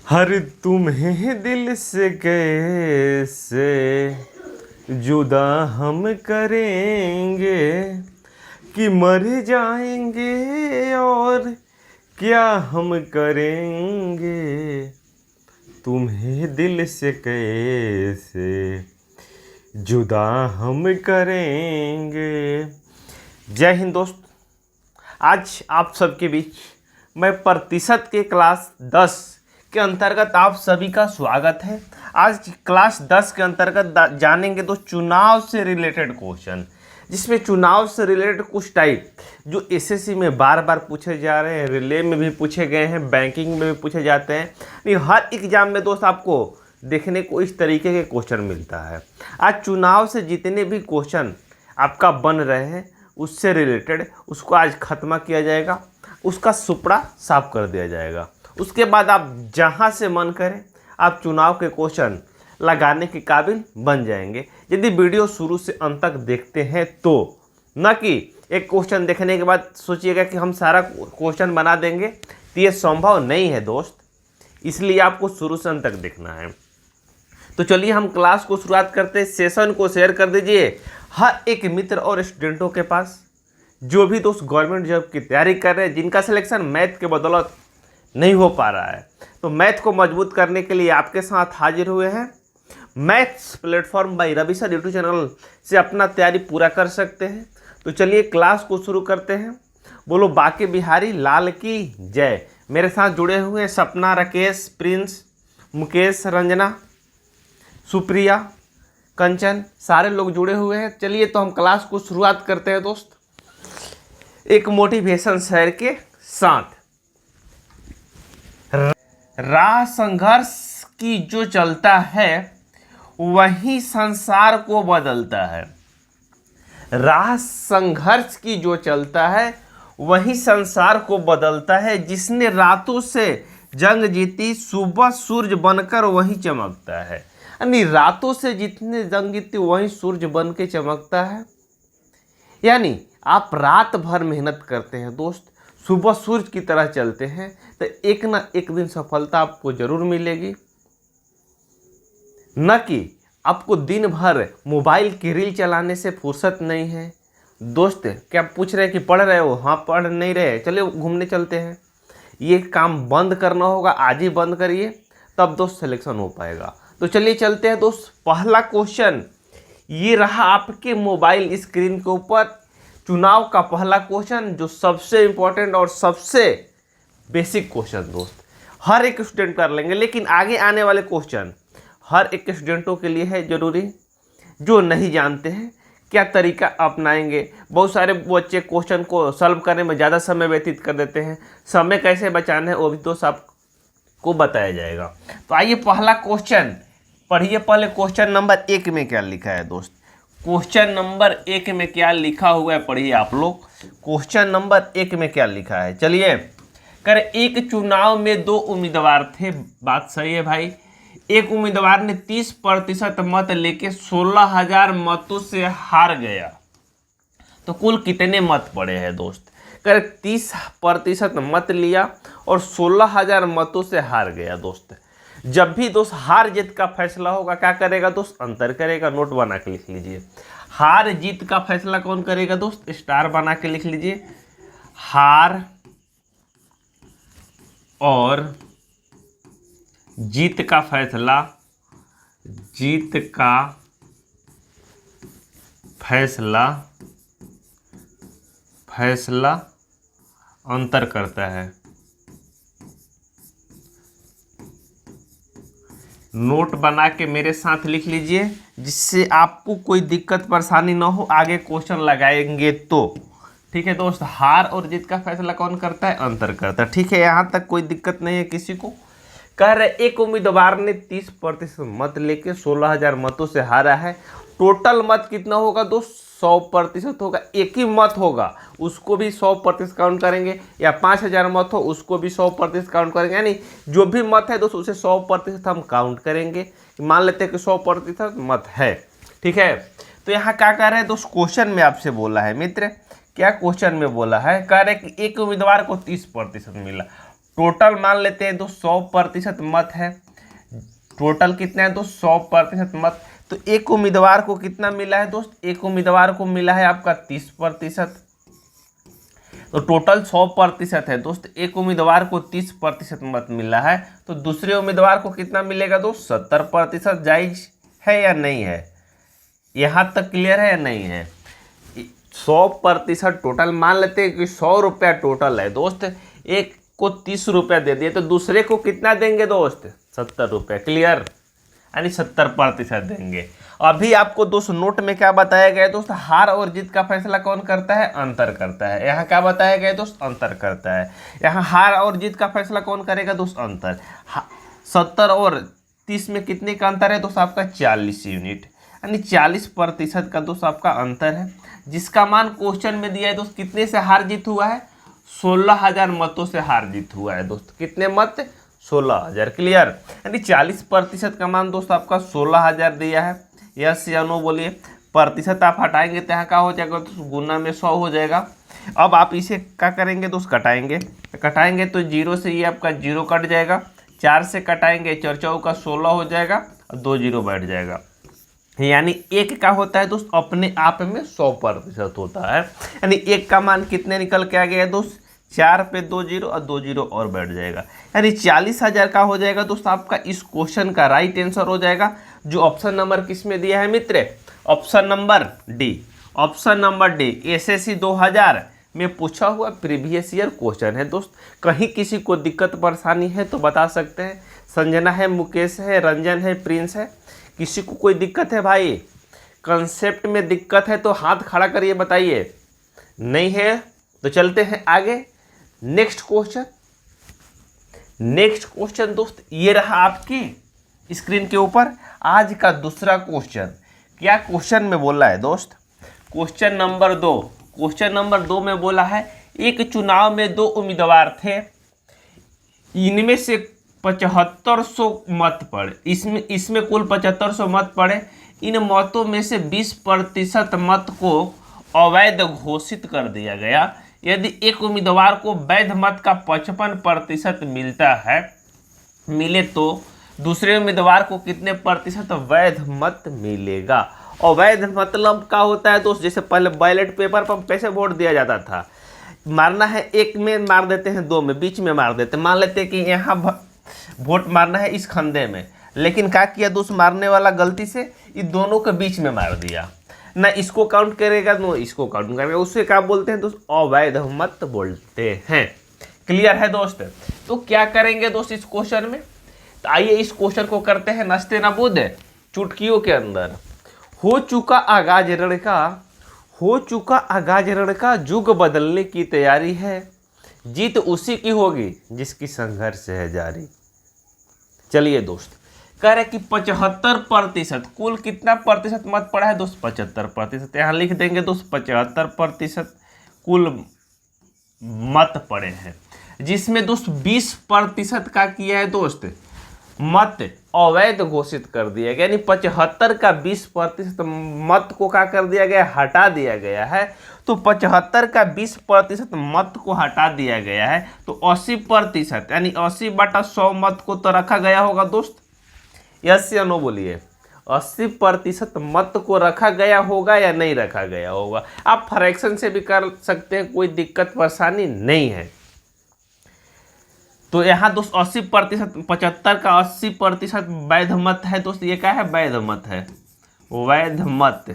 हर तुम्हें दिल से कैसे जुदा हम करेंगे कि मर जाएंगे और क्या हम करेंगे। तुम्हें दिल से कैसे जुदा हम करेंगे। जय हिंद दोस्त। आज आप सबके बीच मैं प्रतिशत के क्लास 10 के अंतर्गत आप सभी का स्वागत है। आज क्लास 10 के अंतर्गत जानेंगे तो चुनाव से रिलेटेड क्वेश्चन, जिसमें चुनाव से रिलेटेड कुछ टाइप जो एसएससी में बार बार पूछे जा रहे हैं, रिले में भी पूछे गए हैं, बैंकिंग में भी पूछे जाते हैं। नहीं, हर एग्जाम में दोस्त आपको देखने को इस तरीके के क्वेश्चन मिलता है। आज चुनाव से जितने भी क्वेश्चन आपका बन रहे हैं उससे रिलेटेड उसको आज खत्म किया जाएगा, उसका सुपड़ा साफ कर दिया जाएगा। उसके बाद आप जहां से मन करें आप चुनाव के क्वेश्चन लगाने के काबिल बन जाएंगे, यदि वीडियो शुरू से अंत तक देखते हैं तो। न कि एक क्वेश्चन देखने के बाद सोचिएगा कि हम सारा क्वेश्चन बना देंगे, तो ये संभव नहीं है दोस्त। इसलिए आपको शुरू से अंत तक देखना है। तो चलिए हम क्लास को शुरुआत करते हैं। सेशन को शेयर कर दीजिए हर एक मित्र और स्टूडेंटों के पास, जो भी दोस्त गवर्नमेंट जॉब की तैयारी कर रहे हैं, जिनका सिलेक्शन मैथ के बदौलत नहीं हो पा रहा है। तो मैथ को मजबूत करने के लिए आपके साथ हाजिर हुए हैं। Maths platform by Ravi sir YouTube channel से अपना तैयारी पूरा कर सकते हैं। तो चलिए क्लास को शुरू करते हैं। बोलो बाके बिहारी लाल की जय। मेरे साथ जुड़े हुए हैं सपना, राकेश, प्रिंस, मुकेश, रंजना, सुप्रिया, कंचन, सारे लोग जुड़े हुए हैं। चलिए तो हम क्लास को शुरुआत करते हैं दोस्त, एक मोटिवेशन शेयर के साथ। राह संघर्ष की जो चलता है वही संसार को बदलता है। राह संघर्ष की जो चलता है वही संसार को बदलता है। जिसने रातों से जंग जीती सुबह सूरज बनकर वही चमकता है। यानी रातों से जितने जंग जीती वही सूरज बन के चमकता है। यानी आप रात भर मेहनत करते हैं दोस्त, सुबह सूरज की तरह चलते हैं, तो एक ना एक दिन सफलता आपको जरूर मिलेगी। न कि आपको दिन भर मोबाइल की रील चलाने से फुर्सत नहीं है। दोस्त क्या पूछ रहे हैं कि पढ़ रहे हो? हाँ, पढ़ नहीं रहे, चलिए घूमने चलते हैं। ये काम बंद करना होगा, आज ही बंद करिए, तब दोस्त सिलेक्शन हो पाएगा। तो चलिए चलते हैं दोस्त। पहला क्वेश्चन ये रहा आपके मोबाइल स्क्रीन के ऊपर। चुनाव का पहला क्वेश्चन जो सबसे इंपॉर्टेंट और सबसे बेसिक क्वेश्चन दोस्त, हर एक स्टूडेंट कर लेंगे, लेकिन आगे आने वाले क्वेश्चन हर एक स्टूडेंटों के लिए है जरूरी, जो नहीं जानते हैं क्या तरीका अपनाएंगे। बहुत सारे बच्चे क्वेश्चन को सॉल्व करने में ज़्यादा समय व्यतीत कर देते हैं, समय कैसे बचाना है वो भी दोस्त आपको बताया जाएगा। तो आइए पहला क्वेश्चन पढ़िए। पहले क्वेश्चन नंबर 1 में क्या लिखा है दोस्त? क्वेश्चन नंबर 1 में क्या लिखा हुआ है पढ़िए आप लोग। क्वेश्चन नंबर 1 में क्या लिखा है चलिए कर। एक चुनाव में 2 उम्मीदवार थे। बात सही है भाई। एक उम्मीदवार ने 30% मत लेके 16,000 मतों से हार गया। तो कुल कितने मत पड़े हैं दोस्त? कर 30% मत लिया और 16,000 मतों से हार गया दोस्त। जब भी दोस्त हार जीत का फैसला होगा क्या करेगा दोस्त? अंतर करेगा। नोट बना के लिख लीजिए। हार जीत का फैसला कौन करेगा दोस्त? स्टार बना के लिख लीजिए। हार और जीत का फैसला, जीत का फैसला अंतर करता है। नोट बना के मेरे साथ लिख लीजिए, जिससे आपको कोई दिक्कत परेशानी ना हो आगे क्वेश्चन लगाएंगे तो। ठीक है दोस्त, हार और जीत का फैसला कौन करता है? अंतर करता है। ठीक है, यहाँ तक कोई दिक्कत नहीं है किसी को। कह रहे एक उम्मीदवार ने 30% मत लेके 16,000 मतों से हारा है। टोटल मत कितना होगा दोस्त? 100% होगा। एक ही मत होगा उसको भी 100% काउंट करेंगे, या 5,000 मत हो उसको भी 100% काउंट करेंगे। यानी जो भी मत है दोस्त उसे 100% हम काउंट करेंगे। मान लेते हैं कि 100% मत है। ठीक है, तो यहाँ क्या कह रहे हैं दोस्त? क्वेश्चन में आपसे बोला है मित्र, क्या क्वेश्चन में बोला है? कह रहे कि एक उम्मीदवार को 30% मिला। टोटल मान लेते हैं तो 100% मत है। टोटल कितना है दोस्त? 100% मत। तो एक उम्मीदवार को कितना मिला है दोस्त? एक उम्मीदवार को मिला है आपका 30%। तो टोटल 100% है दोस्त, एक उम्मीदवार को 30% मत मिला है। तो दूसरे उम्मीदवार को कितना मिलेगा दोस्त? 70%। जायज है या नहीं है? यहाँ तक क्लियर है या नहीं है? 100% टोटल मान लेते हैं कि 100 रुपया टोटल है दोस्त, एक को 30 रुपया दे दिए तो दूसरे को कितना देंगे दोस्त? 70 रुपया। क्लियर? यानी 70% देंगे। अभी आपको दोस्त नोट में क्या बताया गया है दोस्त? हार और जीत का फैसला कौन करता है? अंतर करता है। यहाँ क्या बताया गया है दोस्त? अंतर करता है। यहाँ हार और जीत का फैसला कौन करेगा दोस्त? अंतर। 70 और 30 में कितने का अंतर है दोस्त? आपका 40 यूनिट, यानी 40% का दोस्त आपका अंतर है, जिसका मान क्वेश्चन में दिया है दोस्त। कितने से हार जीत हुआ है? 16,000 मतों से हार जीत हुआ है दोस्त। कितने मत? 16,000। क्लियर? यानी 40% का मान दोस्त आपका 16,000 दिया है। यस या नो बोलिए। प्रतिशत आप हटाएंगे तो यहाँ क्या हो जाएगा तो गुना में 100 हो जाएगा। अब आप इसे क्या करेंगे दोस्त? कटाएंगे। कटाएंगे तो 0 से ये आपका 0 कट जाएगा, 4 से कटाएंगे 4 चौका का 16 हो जाएगा और 2 0 बैठ जाएगा। यानी एक का होता है दोस्त अपने आप में 100% होता है। यानी एक का मान कितने निकल के आ गया दोस्त? 4 पे 2 0 और 2 0 और बैठ जाएगा। यानी 40,000 का हो जाएगा दोस्त आपका इस क्वेश्चन का राइट आंसर हो जाएगा, जो ऑप्शन नंबर किस में दिया है मित्र? Option number D. Option number D SSC 2000 में पूछा हुआ प्रीवियस ईयर क्वेश्चन है दोस्त। कहीं किसी को दिक्कत परेशानी है तो बता सकते हैं। संजना है, मुकेश है, रंजन है, प्रिंस है, किसी को कोई दिक्कत है भाई? कंसेप्ट में दिक्कत है तो हाथ खड़ा करिए, बताइए। नहीं है तो चलते हैं आगे। Next question. नेक्स्ट क्वेश्चन दोस्त ये रहा आपकी स्क्रीन के ऊपर आज का दूसरा क्वेश्चन। क्या क्वेश्चन में बोला है दोस्त? Question number 2। क्वेश्चन नंबर 2 में बोला है एक चुनाव में 2 उम्मीदवार थे, इनमें से 7500 मत पड़े। इसमें कुल 7500 मत पड़े। इन मतों में से 20% मत को अवैध घोषित कर दिया गया। यदि एक उम्मीदवार को वैध मत का 55% मिलता है मिले तो दूसरे उम्मीदवार को कितने प्रतिशत वैध मत मिलेगा? अवैध मतलब क्या होता है दोस्त? जैसे पहले बैलेट पेपर पर कैसे वोट दिया जाता था, मारना है एक में मार देते हैं, 2 में, बीच में मार देते हैं। मान लेते हैं कि यहाँ वोट मारना है इस खंदे में, लेकिन क्या किया दोस्त? मारने वाला गलती से इन दोनों के बीच में मार दिया। ना इसको काउंट करेगा ना इसको काउंट करेगा। उससे क्या बोलते हैं दोस्त? अवैध मत बोलते हैं। क्लियर है दोस्त? तो क्या करेंगे दोस्त इस क्वेश्चन में? तो आइए इस क्वेश्चन को करते हैं नस्ते नबूद चुटकियों के अंदर। हो चुका आगाज रण का युग बदलने की तैयारी है, जीत उसी की होगी जिसकी संघर्ष है जारी। चलिए दोस्त, कह रहे कि 75%, कुल कितना प्रतिशत मत पड़ा है दोस्त? 75%। यहाँ लिख देंगे दोस्त 75% कुल मत पड़े हैं, जिसमें दोस्त 20% का किया है दोस्त मत अवैध घोषित कर दिया गया। यानी 75 का 20% मत को क्या कर दिया गया? हटा दिया गया है। तो 75 का 20% मत को हटा दिया गया है तो 80% यानी 80/100 मत को तो रखा गया होगा दोस्त। यस या नो बोलिए। 80% मत को रखा गया होगा या नहीं रखा गया होगा? आप फ्रैक्शन से भी कर सकते हैं, कोई दिक्कत परेशानी नहीं है। तो यहाँ दोस्त 80%, 75 का 80% वैध मत है दोस्त। ये क्या है? वैध मत है, वैध मत।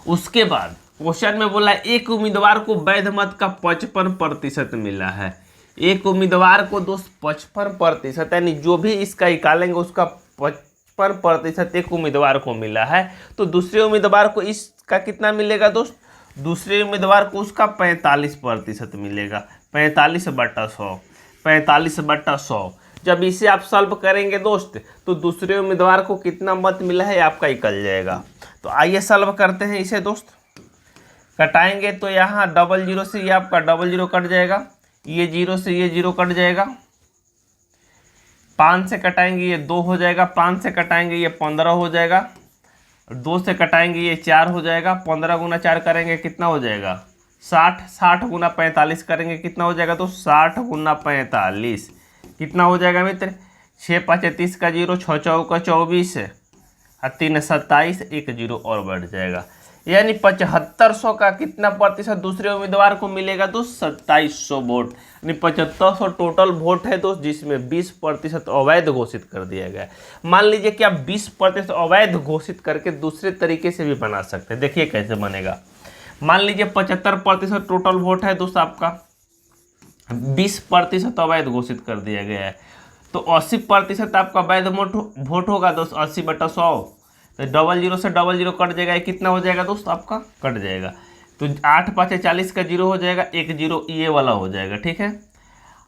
उसके बाद क्वेश्चन में बोला एक उम्मीदवार को वैध मत का 55% मिला है। एक उम्मीदवार को दोस्त 55%, यानी जो भी इसका निकालेंगे उसका 55% एक उम्मीदवार को मिला है। तो दूसरे उम्मीदवार को इसका कितना मिलेगा दोस्त? दूसरे उम्मीदवार को उसका 45% मिलेगा। 45/100, 45/100। जब इसे आप सॉल्व करेंगे दोस्त तो दूसरे उम्मीदवार को कितना मत मिला है आपका निकल जाएगा। तो आइए सॉल्व करते हैं इसे दोस्त। कटाएंगे तो यहाँ 00 से ये आपका 00 कट जाएगा, ये 0 से ये 0 कट जाएगा। 5 से कटाएंगे ये 2 हो जाएगा, 5 से कटाएंगे ये 15 हो जाएगा, 2 से कटाएंगे ये 4 हो जाएगा। 15 गुना 4 करेंगे कितना हो जाएगा? 60 60 गुना 45 करेंगे कितना हो जाएगा? तो 60 गुना 45 कितना हो जाएगा मित्र? 6 5 30 का 0, 6 चौका 24 और 3 27, 1 0 और बढ़ जाएगा। यानी 7500 का कितना प्रतिशत दूसरे उम्मीदवार को मिलेगा? तो 2700 वोट, यानी 7500 टोटल वोट है दोस्त, जिसमें 20% अवैध घोषित कर दिया गया है। मान लीजिए कि आप 20% अवैध घोषित करके दूसरे तरीके से भी बना सकते हैं। देखिए कैसे बनेगा। मान लीजिए 75% टोटल वोट है दोस्त आपका, 20% अवैध घोषित कर दिया गया है, तो 80% आपका वैध वोट होगा दोस्त। 80/100 तो 00 से 00 कट जाएगा, कितना हो जाएगा दोस्त? आपका कट जाएगा। तो 8 5 40 का 0 हो जाएगा, 1 0 ये वाला हो जाएगा, ठीक है।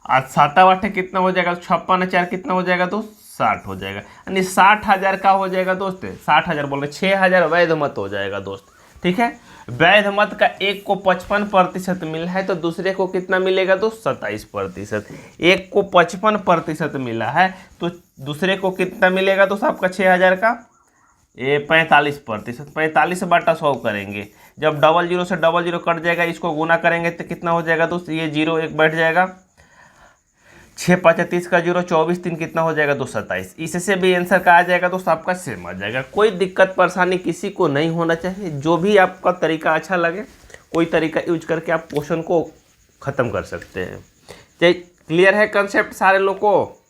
आज 7 8 कितना हो जाएगा? 56 4 कितना हो जाएगा दोस्त? 60 हो जाएगा। यानी 60,000 का हो जाएगा दोस्त, 60,000 बोल रहे, 6,000 वैध मत हो जाएगा दोस्त, ठीक है। वैध मत का एक को 55% मिला है, तो दूसरे को कितना मिलेगा? तो 27%। एक को 55% मिला है, तो दूसरे को कितना मिलेगा? तो आपका 6,000 का ये 45%, 45/100 करेंगे। जब 00 से 00 कट जाएगा, इसको गुना करेंगे तो कितना हो जाएगा दोस्त? ये 0 1 बैठ जाएगा, 6 5 30 का 0, 24 3 कितना हो जाएगा? तो 27। इससे भी आंसर का आ जाएगा दोस्त, आपका सेम आ जाएगा। कोई दिक्कत परेशानी किसी को नहीं होना चाहिए। जो भी आपका तरीका अच्छा लगे, कोई तरीका यूज करके आप क्वेश्चन को ख़त्म कर सकते हैं। चलिए, क्लियर है कंसेप्ट सारे लोग को?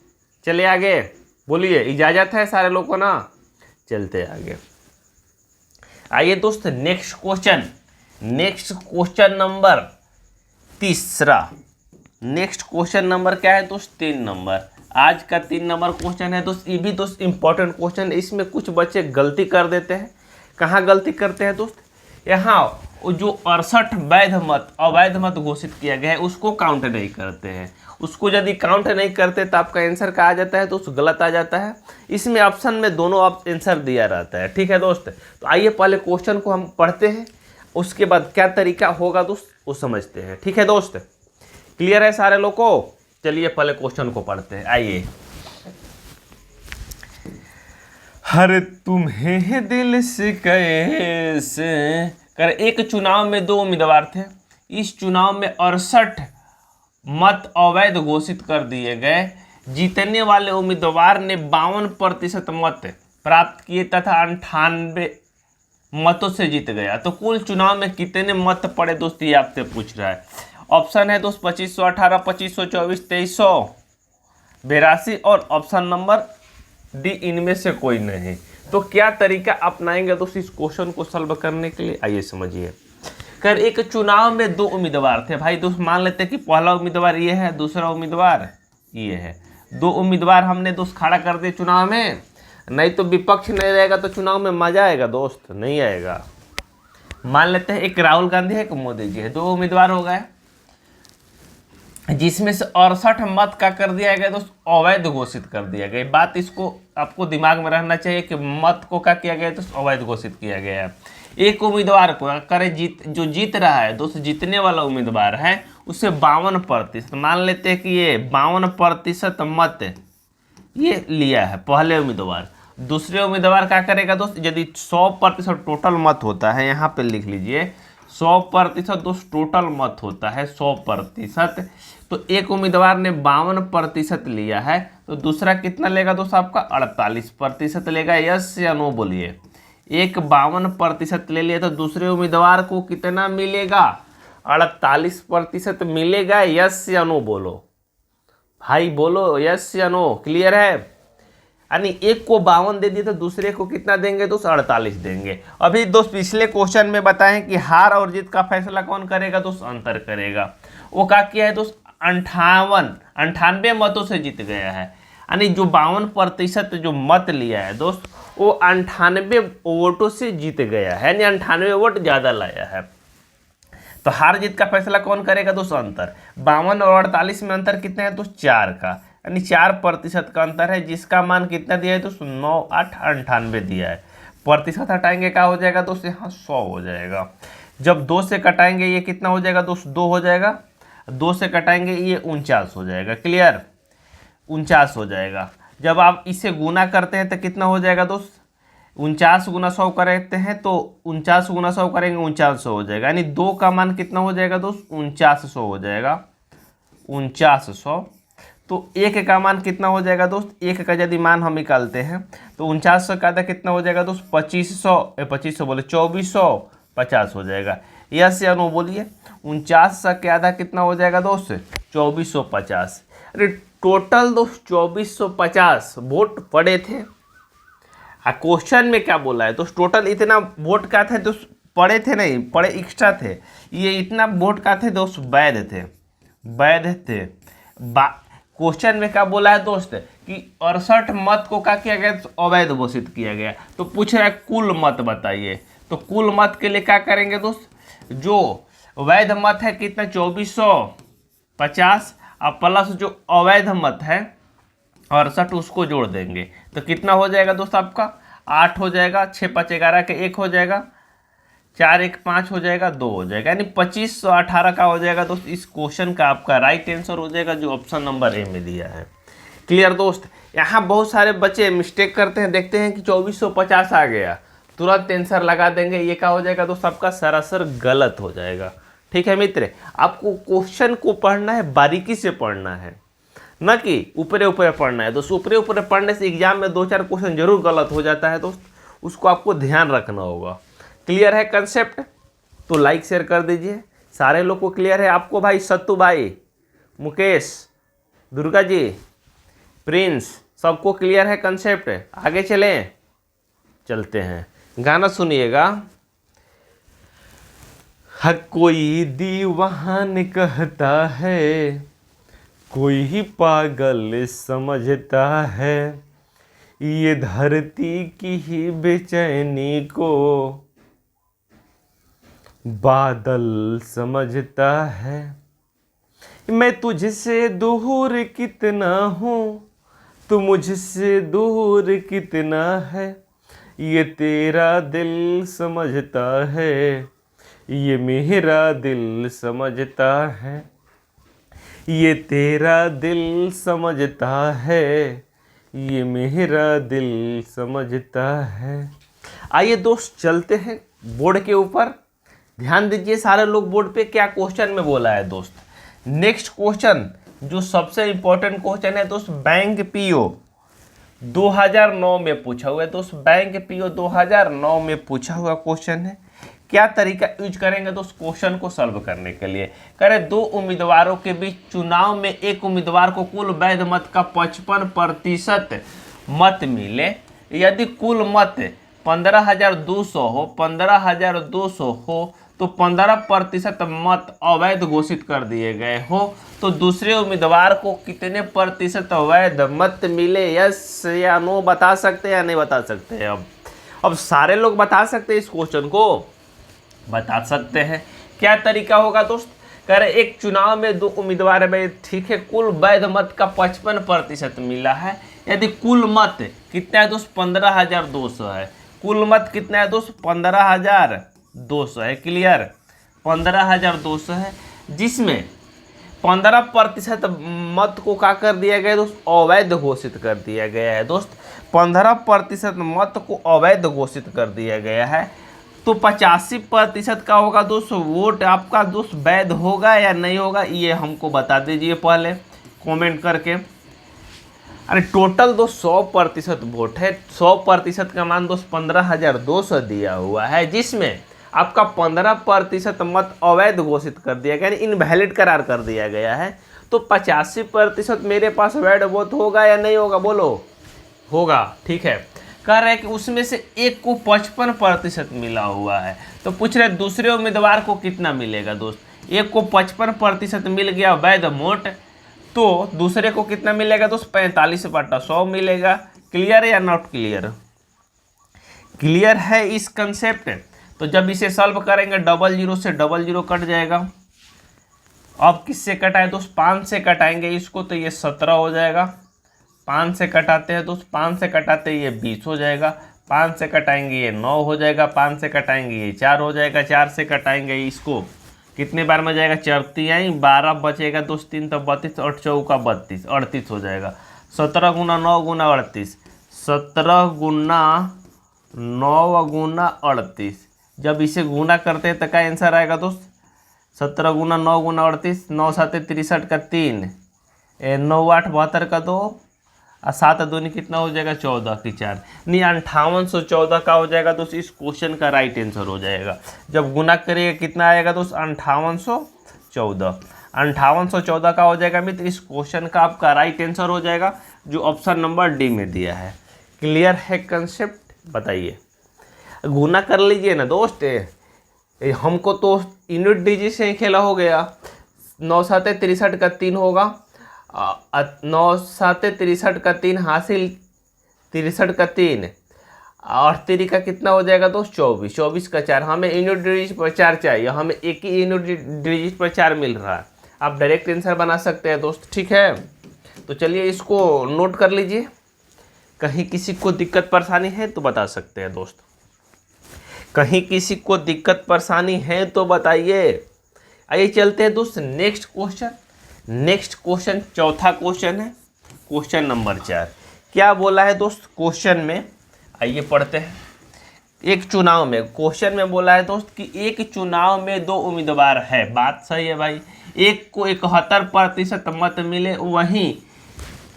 चलिए आगे बोलिए, इजाज़त है सारे लोग को ना? चलते आगे। आइए दोस्त, नेक्स्ट क्वेश्चन नंबर तीसरा। नेक्स्ट क्वेश्चन नंबर क्या है दोस्त? 3 नंबर। आज का 3 नंबर क्वेश्चन है दोस्त। ये भी दोस्त इंपॉर्टेंट क्वेश्चन है। इसमें कुछ बच्चे गलती कर देते हैं। कहाँ गलती करते हैं दोस्त? यहाँ जो 68 अवैध मत घोषित किया गया है, उसको काउंट नहीं करते हैं। उसको यदि काउंट नहीं करते तो आपका आंसर का आ जाता है दोस्त, गलत आ जाता है। इसमें ऑप्शन में दोनों आंसर दिया रहता है, ठीक है दोस्त। तो आइए पहले क्वेश्चन को हम पढ़ते हैं, उसके बाद क्या तरीका होगा दोस्त वो समझते हैं, ठीक है दोस्त। क्लियर है सारे लोग को? चलिए पहले क्वेश्चन को पढ़ते हैं। आइए। हर तुम्हें दिल से कैसे कर, एक चुनाव में 2 उम्मीदवार थे। इस चुनाव में 68 मत अवैध घोषित कर दिए गए। जीतने वाले उम्मीदवार ने 52% मत प्राप्त किए तथा 98 मतों से जीत गया। तो कुल चुनाव में कितने मत पड़े दोस्त, ये आपसे पूछ रहा है। ऑप्शन है दोस्त 2518, 2524, 2382 और ऑप्शन नंबर डी इनमें से कोई नहीं। तो क्या तरीका अपनाएंगे दोस्त इस क्वेश्चन को सॉल्व करने के लिए? आइए समझिए। कर एक चुनाव में 2 उम्मीदवार थे भाई दोस्त। मान लेते हैं कि पहला उम्मीदवार ये है, दूसरा उम्मीदवार ये है। 2 उम्मीदवार हमने दोस्त खड़ा कर दिए चुनाव में। नहीं तो विपक्ष नहीं रहेगा तो चुनाव में मजा आएगा दोस्त? नहीं आएगा। मान लेते हैं एक राहुल गांधी है, एक मोदी जी है। 2 उम्मीदवार हो गए, जिसमें से 68 मत का कर दिया गया दोस्त अवैध घोषित कर दिया गया। बात इसको आपको दिमाग में रहना चाहिए कि मत को क्या किया गया दोस्त? अवैध घोषित किया गया है। एक उम्मीदवार को करे जो जीत रहा है दोस्त, जीतने वाला उम्मीदवार है, उससे 52%, मान लेते हैं कि ये 52% मत ये लिया है पहले उम्मीदवार। दूसरे उम्मीदवार क्या करेगा दोस्त? यदि 100% टोटल मत होता है, यहाँ पे लिख लीजिए 100% दोस्त टोटल मत होता है 100%, तो एक उम्मीदवार ने 52% लिया है, तो दूसरा कितना लेगा दोस्त? आपका 48% लेगा। यस या नो बोलिए। एक 52% ले लिया तो दूसरे उम्मीदवार को कितना मिलेगा? 48% मिलेगा। यस या नो बोलो भाई, बोलो यस या नो। क्लियर है? यानी एक को 52 दे दिए तो दूसरे को कितना देंगे दोस्त? 48 देंगे। अभी दोस्त पिछले क्वेश्चन में बताएं कि हार और जीत का फैसला कौन करेगा दोस्त? अंतर करेगा। वो क्या किया है दोस्त? 98 मतों से जीत गया है। यानी जो 52% जो मत लिया है दोस्त, वो 98 वोटों से जीत गया है, यानी 98 वोट ज़्यादा लाया है। तो हार जीत का फैसला कौन करेगा दोस्त? अंतर। 52 और 48 में अंतर कितना है दोस्त? 4 का, यानी 4% का अंतर है, जिसका मान कितना दिया है दोस्त? 9 8 98 दिया है। प्रतिशत हटाएंगे क्या हो जाएगा दोस्त? यहाँ 100 हो जाएगा। जब 2 से कटाएंगे ये कितना हो जाएगा दोस्त? 2 हो जाएगा। 2 से कटाएंगे ये 49 हो जाएगा। क्लियर? 49 हो जाएगा। जब आप इसे गुना करते हैं तो कितना हो जाएगा दोस्त? 49 गुना 100 करते हैं तो 49 गुना 100 करेंगे 4900 हो जाएगा, यानी 2 का मान कितना हो जाएगा दोस्त, 4900 हो जाएगा, 4900। तो 1 का मान कितना हो जाएगा दोस्त, 1 का यदि मान हम निकालते हैं तो 4900 का आधा कितना हो जाएगा दोस्त, 2500 बोले 2450 हो जाएगा। यस या नो बोलिए, 49 के आधा कितना हो जाएगा दोस्त, 2450। अरे टोटल दोस्त 2450 वोट पड़े थे। क्वेश्चन में क्या बोला है तो टोटल इतना वोट का थे दोस्त, पड़े थे नहीं, पड़े एक्स्ट्रा थे, ये इतना वोट का थे दोस्त वैध थे, वैध थे। क्वेश्चन में क्या बोला है दोस्त कि 68 मत को क्या किया गया, अवैध घोषित किया गया। तो पूछ रहा है कुल मत बताइए, तो कुल मत के लिए क्या करेंगे दोस्त, जो वैध मत है कितना 2450 और प्लस जो अवैध मत है 68 उसको जोड़ देंगे तो कितना हो जाएगा दोस्त आपका 8 हो जाएगा, 6 5 11 के 1 हो जाएगा, 4 1 5 हो जाएगा, 2 हो जाएगा, यानी 2518 का हो जाएगा दोस्त। इस क्वेश्चन का आपका राइट आंसर हो जाएगा जो ऑप्शन नंबर ए में दिया है। क्लियर दोस्त। यहाँ बहुत सारे बच्चे मिस्टेक करते हैं, देखते हैं कि 2450 आ गया, तुरंत आंसर लगा देंगे, ये क्या हो जाएगा दोस्त आपका सरासर गलत हो जाएगा। ठीक है मित्र, आपको क्वेश्चन को पढ़ना है, बारीकी से पढ़ना है, न कि ऊपरे ऊपरे पढ़ना है दोस्त। ऊपरे ऊपरे पढ़ने से एग्जाम में 2-4 क्वेश्चन जरूर गलत हो जाता है दोस्त, उसको आपको ध्यान रखना होगा। क्लियर है कंसेप्ट, तो लाइक शेयर कर दीजिए। सारे लोग को क्लियर है आपको, भाई सत्तू भाई, मुकेश, दुर्गा जी, प्रिंस, सबको क्लियर है कंसेप्ट। आगे चलें, चलते हैं, गाना सुनिएगा। हर कोई दीवान कहता है, कोई ही पागल समझता है, ये धरती की ही बेचैनी को बादल समझता है। मैं तुझसे दूर कितना हूँ, तू मुझसे दूर कितना है, ये तेरा दिल समझता है, ये मेरा दिल समझता है, ये तेरा दिल समझता है, ये मेरा दिल समझता है। आइए दोस्त चलते हैं बोर्ड के ऊपर, ध्यान दीजिए सारे लोग बोर्ड पे, क्या क्वेश्चन में बोला है दोस्त। नेक्स्ट क्वेश्चन जो सबसे इंपॉर्टेंट क्वेश्चन है दोस्त, बैंक पीओ 2009 में पूछा हुआ है दोस्त, बैंक पीओ 2009 में पूछा हुआ क्वेश्चन है। क्या तरीका यूज करेंगे दोस्त क्वेश्चन को सॉल्व करने के लिए, करें 2 उम्मीदवारों के बीच चुनाव में एक उम्मीदवार को कुल वैध मत का 55% मत मिले, यदि कुल मत 15,200 हो, 15,200 हो तो 15% मत अवैध घोषित कर दिए गए हो, तो दूसरे उम्मीदवार को कितने प्रतिशत अवैध मत मिले, यस या नो बता सकते हैं या नहीं बता सकते हैं। अब सारे लोग बता सकते हैं, इस क्वेश्चन को बता सकते हैं। क्या तरीका होगा दोस्त, कह रहे एक चुनाव में 2 उम्मीदवार में, ठीक है, कुल वैध मत का 55% मिला है, यदि कुल मत कितना है दोस्त 15,200 है, कुल मत कितना है दोस्त 15,200 है। क्लियर, 15,200 है, जिसमें 15% मत को क्या कर दिया गया दोस्त, अवैध घोषित कर दिया गया है दोस्त। 15% मत को अवैध घोषित कर दिया गया है, तो 85% का होगा दोस्त वोट आपका दोस्त वैध होगा या नहीं होगा, ये हमको बता दीजिए पहले कमेंट करके। अरे टोटल दोस्त 100% वोट है, 100% का मान दोस्त 15,200 दिया हुआ है, जिसमें आपका 15% मत अवैध घोषित कर दिया गया, यानी इनवैलिड करार कर दिया गया है। तो 85% मेरे पास वैध वोट होगा या नहीं होगा, बोलो होगा। ठीक है, कह रहे हैं कि उसमें से एक को 55% मिला हुआ है, तो पूछ रहे दूसरे उम्मीदवार को कितना मिलेगा दोस्त। एक को 55% मिल गया वैध वोट, तो दूसरे को कितना मिलेगा दोस्त 45/100 मिलेगा। क्लियर या नॉट क्लियर, क्लियर है इस कंसेप्ट। तो जब इसे सॉल्व करेंगे 00 से 00 कट जाएगा। अब किससे कटाए दोस्त, 5 से कटाएंगे इसको, तो ये 17 हो जाएगा। 5 से कटाते हैं दोस्त, 5 से कटाते ये 20 हो जाएगा। 5 से कटाएंगे ये 9 हो जाएगा। 5 से कटाएंगे ये 4 हो जाएगा। 4 से कटाएंगे इसको, कितने बार में जाएगा, 4 आई 12 बचेगा दोस्त, 3 तो 32, 8 चौका 32, 38 हो जाएगा। 17 गुना 9 गुना 38, 17 गुना 9 गुना 38। जब इसे गुना करते हैं तो क्या आंसर आएगा दोस्त? 17 गुना 9 गुना 38, 9 7 63 का 3, 9 8 72 का 2, और 7 दूनी कितना हो जाएगा? 14 की 4, नहीं 5814 का हो जाएगा दोस्त। इस क्वेश्चन का राइट आंसर हो जाएगा। जब गुना करिएगा कितना आएगा दोस्त? 5814। 5814 का हो जाएगा मित्र। इस क्वेश्चन का आपका राइट आंसर हो जाएगा जो ऑप्शन नंबर डी में दिया है। क्लियर है कंसेप्ट? बताइए, गुना कर लीजिए ना दोस्त। हमको तो यूनिट डिजिट से ही खेला हो गया। 9 7 63 का 3 होगा, 9 7 63 का 3 हासिल 63 का 3, और 3 का कितना हो जाएगा दोस्त? 24, 24 का 4। हमें यूनिट डिजिट पर 4 चाहिए, हमें एक ही यूनिट डिजिट पर 4 मिल रहा है। आप डायरेक्ट आंसर बना सकते हैं दोस्त, ठीक है। तो चलिए इसको नोट कर लीजिए। कहीं किसी को दिक्कत परेशानी है तो बता सकते हैं दोस्त। कहीं किसी को दिक्कत परेशानी है तो बताइए। आइए चलते हैं दोस्त नेक्स्ट क्वेश्चन। नेक्स्ट क्वेश्चन चौथा क्वेश्चन है, क्वेश्चन नंबर 4। क्या बोला है दोस्त क्वेश्चन में? आइए पढ़ते हैं। एक चुनाव में, क्वेश्चन में बोला है दोस्त कि एक चुनाव में 2 उम्मीदवार है। बात सही है भाई। एक को 71% मत मिले, वहीं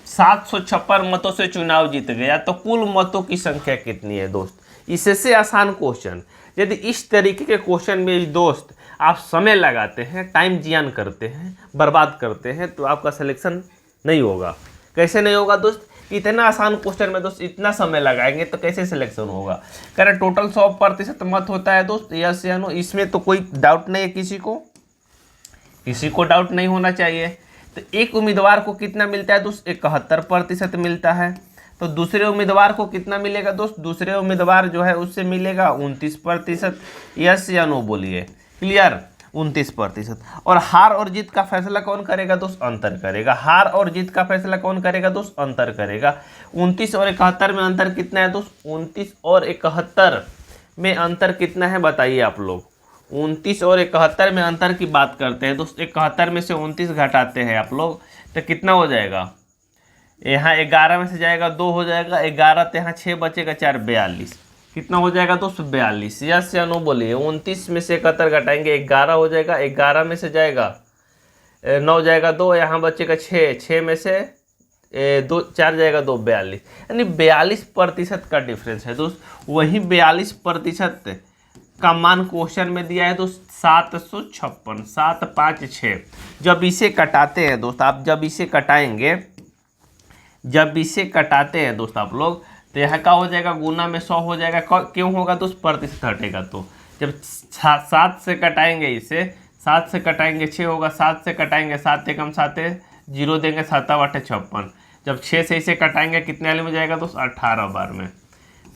756 मतों से चुनाव जीत गया, तो कुल मतों की संख्या कितनी है दोस्त? इससे आसान क्वेश्चन। यदि इस तरीके के क्वेश्चन में दोस्त आप समय लगाते हैं, टाइम जियान करते हैं, बर्बाद करते हैं, तो आपका सिलेक्शन नहीं होगा। कैसे नहीं होगा दोस्त? इतना आसान क्वेश्चन में दोस्त इतना समय लगाएंगे तो कैसे सिलेक्शन होगा? कह रहे टोटल 100% मत होता है दोस्त, यस या नो? इसमें तो कोई डाउट नहीं है, किसी को डाउट नहीं होना चाहिए। तो एक उम्मीदवार को कितना मिलता है दोस्त? 71% मिलता है। तो दूसरे उम्मीदवार को कितना मिलेगा दोस्त? दूसरे उम्मीदवार जो है उससे मिलेगा 29%। यस या नो बोलिए? क्लियर? 29%। और हार और जीत का फैसला कौन करेगा दोस्त? अंतर करेगा। हार और जीत का फैसला कौन करेगा दोस्त? अंतर करेगा। 29 और 71 में अंतर कितना है दोस्त? 29 और 71 में अंतर कितना है बताइए आप लोग? 29 और 71 में अंतर की बात करते हैं दोस्त। 71 में से 29 घटाते हैं आप लोग तो कितना हो जाएगा? यहाँ 11 में से जाएगा 2 हो जाएगा, 11 तो यहाँ 6 बचेगा, 4 42। कितना हो जाएगा दोस्त? 42। यस या नो बोलिए? 29 में से 71 घटाएंगे 11 हो जाएगा, 11 में से जाएगा 9 जाएगा 2, यहाँ बचेगा 6, 6 में से 2 4 जाएगा 2, 42। यानी 42% का डिफरेंस है दोस्त। वही 42% का मान क्वेश्चन में दिया है दोस्त 756, 756। जब इसे कटाते हैं दोस्त, आप जब इसे कटाते हैं दोस्त आप लोग, तो यहाँ का हो जाएगा गुना में 100 हो जाएगा। क्यों होगा दोस्त? प्रतिशत हटेगा। तो जब 7 से कटाएंगे, इसे 7 से कटाएंगे 6 होगा, 7 से कटाएंगे 7 एकम 7 0 देंगे, 7 8 56। जब 6 से इसे कटाएंगे कितने वाले में जाएगा दोस्त? 18 बार में।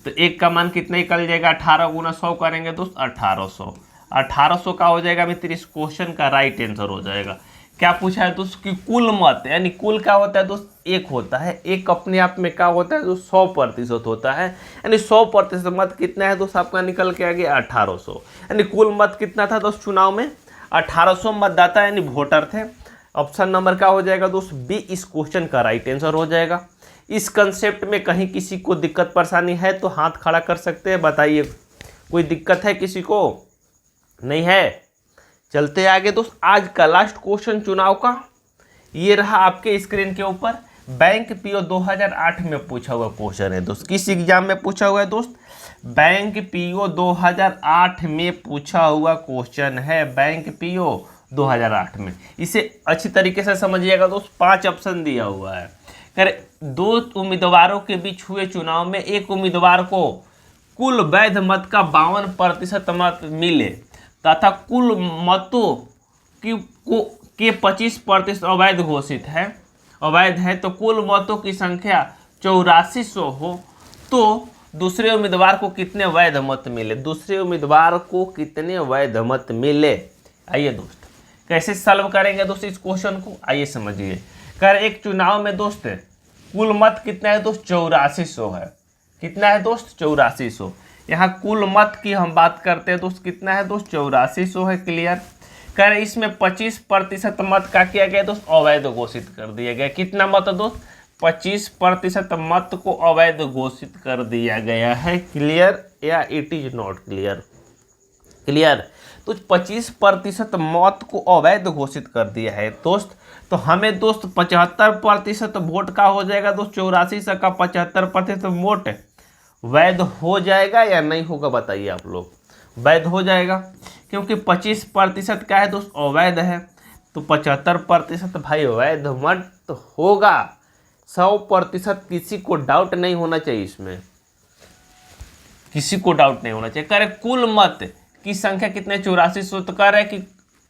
तो एक का मान कितना निकल जाएगा? 18 गुना 100 करेंगे दोस्त 1800। 1800 का हो जाएगा मित्र। इस क्वेश्चन का राइट आंसर हो जाएगा। क्या पूछा है दोस्त कि कुल मत, यानी कुल क्या होता है दोस्त? एक होता है। एक अपने आप में क्या होता है दोस्त? 100% होता है। यानी 100% मत कितना है दोस्त? आपका निकल के आ गया 1800। यानी कुल मत कितना था दोस्त चुनाव में? 1800 मतदाता यानी वोटर थे। ऑप्शन नंबर क्या हो जाएगा दोस्त? बी इस क्वेश्चन का राइट आंसर हो जाएगा। इस कंसेप्ट में कहीं किसी को दिक्कत परेशानी है तो हाथ खड़ा कर सकते हैं, बताइए। कोई दिक्कत है किसी को? नहीं है? चलते आगे दोस्त। आज का लास्ट क्वेश्चन चुनाव का ये रहा आपके स्क्रीन के ऊपर। बैंक पीओ 2008 में पूछा हुआ क्वेश्चन है दोस्त। किस एग्जाम में पूछा हुआ है दोस्त? बैंक पीओ 2008 में पूछा हुआ क्वेश्चन है। बैंक पीओ 2008 में। इसे अच्छी तरीके से समझिएगा दोस्त। 5 ऑप्शन दिया हुआ है। कर 2 उम्मीदवारों के बीच हुए चुनाव में एक उम्मीदवार को कुल वैध मत का 52% मत मिले तथा कुल मतों के 25% अवैध घोषित है, अवैध है, तो कुल मतों की संख्या 8400 हो, तो दूसरे उम्मीदवार को कितने वैध मत मिले? दूसरे उम्मीदवार को कितने वैध मत मिले? आइए दोस्त कैसे सॉल्व करेंगे दोस्त इस क्वेश्चन को? आइए समझिए। कर एक चुनाव में दोस्त कुल मत कितना है दोस्त? 8400 है। कितना है दोस्त? 8400। यहाँ कुल मत की हम बात करते हैं दोस्त, कितना है दोस्त? 8400 है। क्लियर? कर इसमें 25% मत का किया गया दोस्त? अवैध घोषित कर दिया गया। कितना मत दोस्त? 25% मत को अवैध घोषित कर दिया गया है। क्लियर या it is not clear? Clear. तो 25% मत को अवैध घोषित कर दिया है दोस्त। तो हमें दोस्त 75% वोट का हो जाएगा दोस्त, 84 का 75% वोट वैध हो जाएगा या नहीं होगा? बताइए आप लोग। वैध हो जाएगा, क्योंकि 25% क्या है दोस्त? अवैध है। तो 75% भाई वैध मत होगा। 100% किसी को डाउट नहीं होना चाहिए इसमें, किसी को डाउट नहीं होना चाहिए। कह रहे कुल मत की संख्या कितने? 84। तो कह रहे कि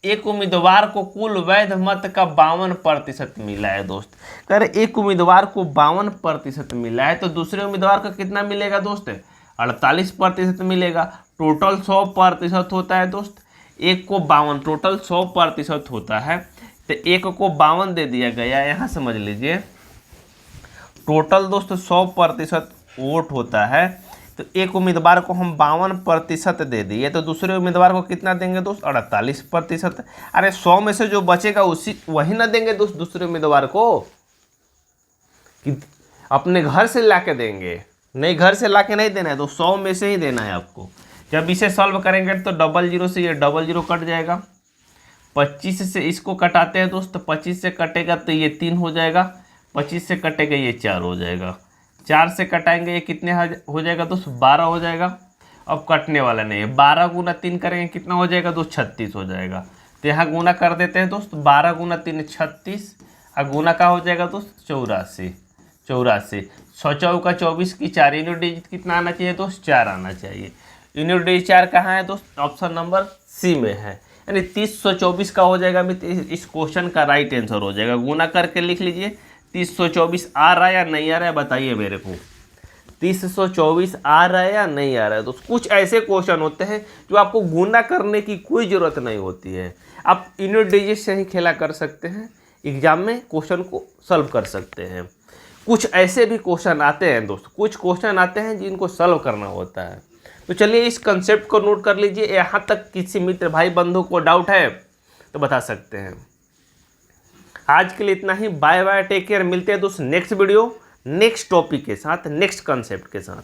एक उम्मीदवार को कुल वैध मत का 52% मिला है दोस्त। कह रहे एक उम्मीदवार को 52% मिला है, तो दूसरे उम्मीदवार को कितना मिलेगा दोस्त? 48% मिलेगा। टोटल 100% होता है दोस्त, एक को 52, टोटल 100% होता है। तो एक को 52 दे दिया गया, यहाँ समझ लीजिए। टोटल दोस्त 100% वोट होता है, तो एक उम्मीदवार को हम 52% दे दिए, तो दूसरे उम्मीदवार को कितना देंगे दोस्त? 48%। अरे 100 में से जो बचेगा उसी वही ना देंगे दोस्त दूसरे उम्मीदवार को, कि अपने घर से ला के देंगे? नहीं, घर से ला के नहीं देना है, तो 100 में से ही देना है आपको। जब इसे सॉल्व करेंगे तो 00 से ये 00 कट जाएगा। 25 से इसको कटाते हैं दोस्त, 25 से कटेगा तो ये 3 हो जाएगा, 25 से कटेगा ये 4 हो जाएगा, 4 से कटाएंगे ये कितने हो जाएगा दोस्त? 12 हो जाएगा। अब कटने वाला नहीं है, 12 गुना 3 करेंगे कितना हो जाएगा दोस्त? 36 हो जाएगा। तो यहाँ गुना कर देते हैं दोस्त, 12 गुना 3 36, और गुना का हो जाएगा दोस्त? 84। 100 चौका 24 की 4 यूनिट डिजिट कितना आना चाहिए दोस्त? 4 आना चाहिए। यूनिट डिजिट 4 कहाँ है दोस्त? ऑप्शन नंबर सी में है, यानी 3024 का हो जाएगा। इस क्वेश्चन का राइट आंसर हो जाएगा। गुना करके लिख लीजिए। 3024 आ रहा है या नहीं आ रहा है बताइए मेरे को। 3024 आ रहा है या नहीं आ रहा है दोस्त? कुछ ऐसे क्वेश्चन होते हैं जो आपको गुना करने की कोई ज़रूरत नहीं होती है, आप यूनिट डिजिट से ही खेला कर सकते हैं, एग्जाम में क्वेश्चन को सॉल्व कर सकते हैं। कुछ ऐसे भी क्वेश्चन आते हैं दोस्त, कुछ क्वेश्चन आते हैं जिनको सॉल्व करना होता है। तो चलिए इस कंसेप्ट को नोट कर लीजिए। यहाँ तक किसी मित्र भाई बंधु को डाउट है तो बता सकते हैं। आज के लिए इतना ही। Bye bye, take care. मिलते हैं दोस्त नेक्स्ट वीडियो, नेक्स्ट टॉपिक के साथ, नेक्स्ट कंसेप्ट के साथ।